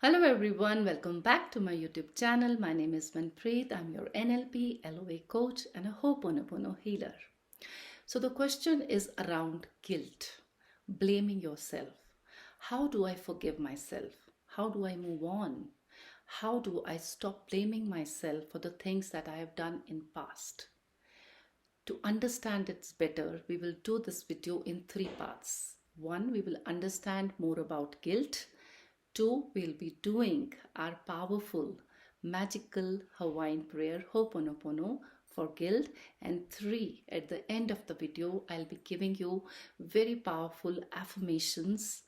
Hello everyone, welcome back to my YouTube channel. My name is Manpreet. I'm your NLP, LOA coach and a Ho'oponopono healer. So the question is around guilt, blaming yourself. How do I forgive myself? How do I move on? How do I stop blaming myself for the things that I have done in past? To understand it better, we will do this video in three parts. One, we will understand more about guilt. Two, we'll be doing our powerful, magical Hawaiian prayer, Ho'oponopono, for guilt. And three, at the end of the video, I'll be giving you very powerful affirmations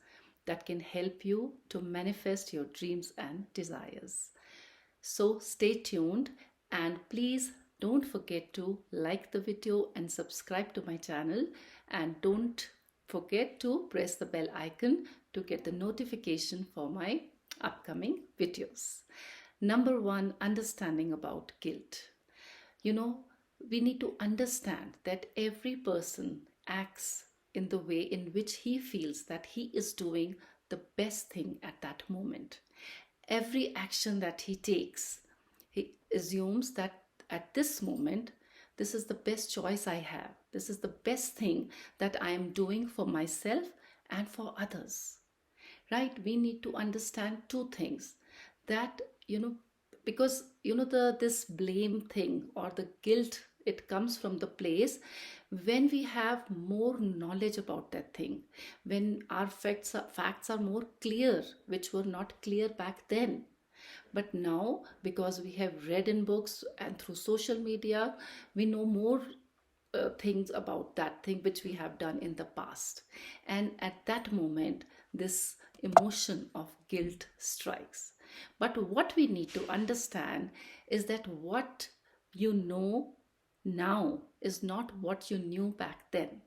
that can help you to manifest your dreams and desires. So stay tuned and please don't forget to like the video and subscribe to my channel, and don't forget to press the bell icon to get the notification for my upcoming videos. Number one, understanding about guilt. We need to understand that every person acts in the way in which he feels that he is doing the best thing at that moment. Every action that he takes, he assumes that at this moment, this is the best choice I have. This is the best thing that I am doing for myself and for others. Right? We need to understand two things. That, because, this blame thing or the guilt, it comes from the place when we have more knowledge about that thing, when our facts are more clear, which were not clear back then. But now, because we have read in books and through social media, we know more things about that thing which we have done in the past. And at that moment, this emotion of guilt strikes. But what we need to understand is that what you know now is not what you knew back then.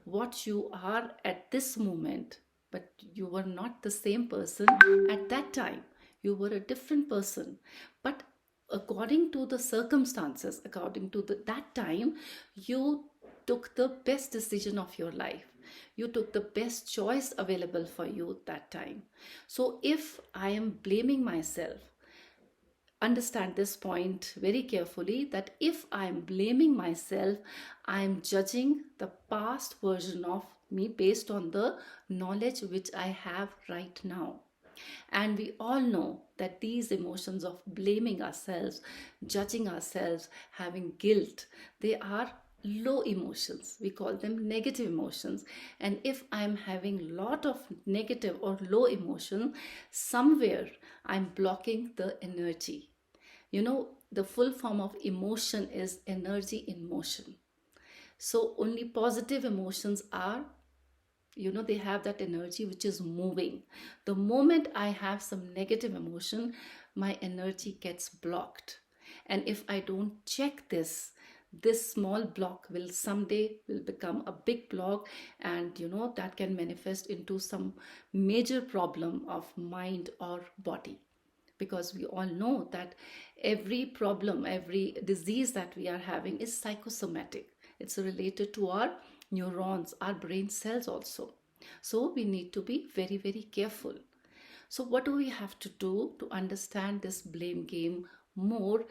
What you are at this moment, but you were not the same person at that time. You were a different person. But according to the circumstances, according to that time, you took the best decision of your life. You took the best choice available for you that time. So if I am blaming myself, understand this point very carefully, that if I am blaming myself, I am judging the past version of me based on the knowledge which I have right now. And we all know that these emotions of blaming ourselves, judging ourselves, having guilt, they are low emotions. We call them negative emotions. And if I'm having lot of negative or low emotion, somewhere I'm blocking the energy. The full form of emotion is energy in motion. So only positive emotions are, they have that energy which is moving. The moment I have some negative emotion, my energy gets blocked. And if I don't check this small block will someday become a big block, and that can manifest into some major problem of mind or body. Because we all know that every problem, every disease that we are having is psychosomatic. It's related to our neurons, our brain cells also. So we need to be very, very careful. So what do we have to do to understand this blame game more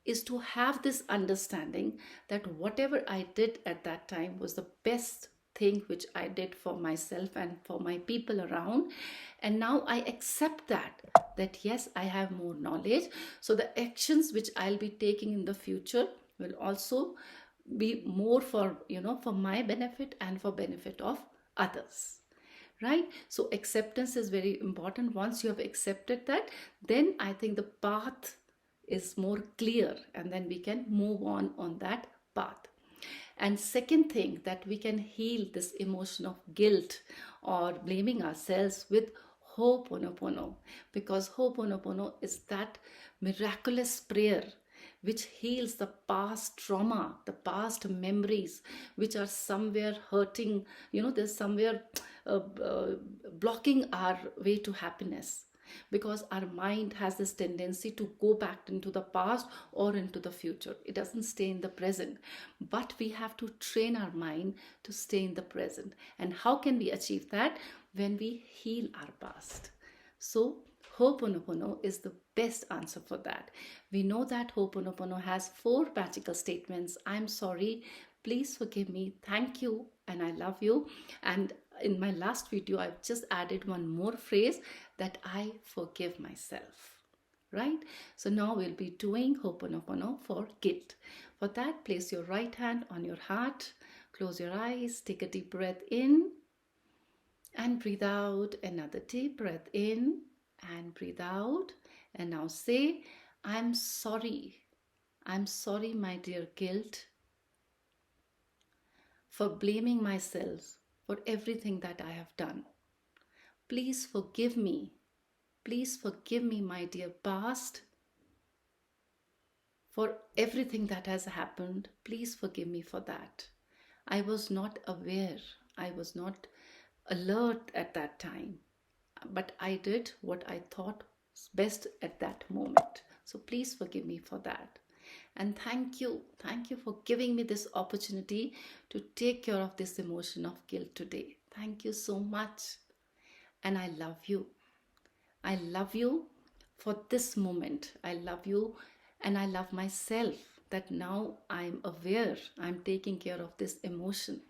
is to have this understanding that whatever I did at that time was the best thing which I did for myself and for my people around. And now I accept that yes, I have more knowledge. So the actions which I'll be taking in the future will also be more for, for my benefit and for benefit of others. Right? So acceptance is very important. Once you have accepted that, then I think the path is more clear, and then we can move on that path. And second thing, that we can heal this emotion of guilt or blaming ourselves with Ho'oponopono, because Ho'oponopono is that miraculous prayer which heals the past trauma, the past memories, which are somewhere hurting, there's somewhere blocking our way to happiness. Because our mind has this tendency to go back into the past or into the future. It doesn't stay in the present. But we have to train our mind to stay in the present. And how can we achieve that? When we heal our past. So Ho'oponopono is the best answer for that. We know that Ho'oponopono has 4 magical statements. I'm sorry, please forgive me, thank you, and I love you. And in my last video, I've just added one more phrase, that I forgive myself. Right? So now we'll be doing Ho'oponopono for guilt. For that, place your right hand on your heart, close your eyes, take a deep breath in and breathe out. Another deep breath in and breathe out. And now say, I'm sorry. I'm sorry, my dear guilt, for blaming myself for everything that I have done. Please forgive me. Please forgive me, my dear past, for everything that has happened. Please forgive me for that. I was not aware. I was not alert at that time. But I did what I thought was best at that moment. So please forgive me for that. And thank you. Thank you for giving me this opportunity to take care of this emotion of guilt today. Thank you so much. And I love you. I love you for this moment. I love you and I love myself that now I'm aware, I'm taking care of this emotion.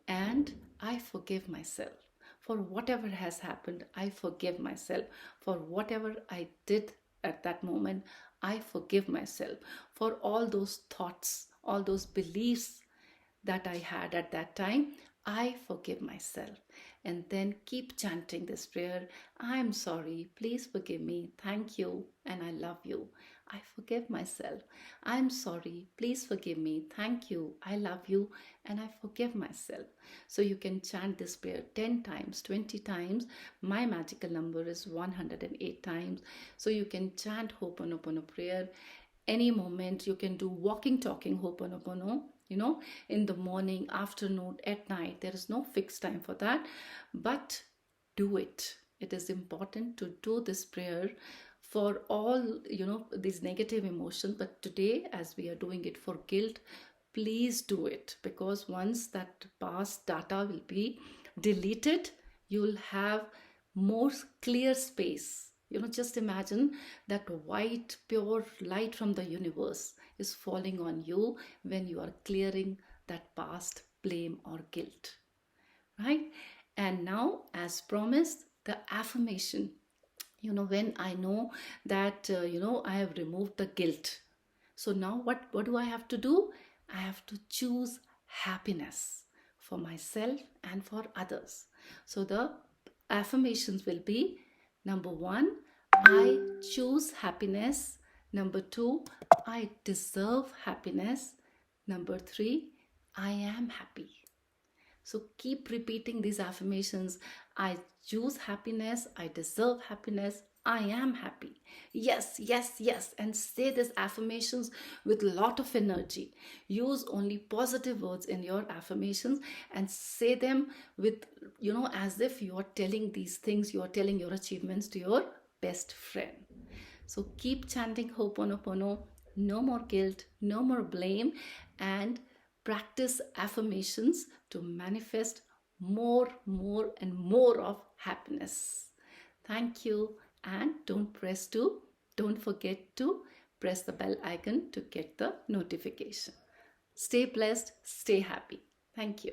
And I forgive myself for whatever has happened. I forgive myself for whatever I did at that moment. I forgive myself for all those thoughts, all those beliefs that I had at that time. I forgive myself. And then keep chanting this prayer. I'm sorry. Please forgive me. Thank you. And I love you. I forgive myself. I'm sorry. Please forgive me. Thank you. I love you. And I forgive myself. So you can chant this prayer 10 times, 20 times. My magical number is 108 times. So you can chant Ho'oponopono prayer any moment. You can do walking, talking Ho'oponopono, in the morning, afternoon, at night. There is no fixed time for that, but do it. It is important to do this prayer for all, these negative emotions. But today, as we are doing it for guilt, please do it, because once that past data will be deleted, you'll have more clear space. Just imagine that white, pure light from the universe is falling on you when you are clearing that past blame or guilt, right? And now, as promised, the affirmation. When I know that, I have removed the guilt. So now what do I have to do? I have to choose happiness for myself and for others. So the affirmations will be: number 1, I choose happiness. Number 2, I deserve happiness. Number 3, I am happy. So keep repeating these affirmations. I choose happiness. I deserve happiness. I am happy. Yes, yes, yes. And say these affirmations with a lot of energy. Use only positive words in your affirmations and say them with, as if you are telling these things, you are telling your achievements to your best friend. So keep chanting Ho'oponopono. No more guilt, no more blame, and practice affirmations to manifest more and more of happiness. Thank you. And don't forget to press the bell icon to get the notification. Stay blessed, stay happy. Thank you.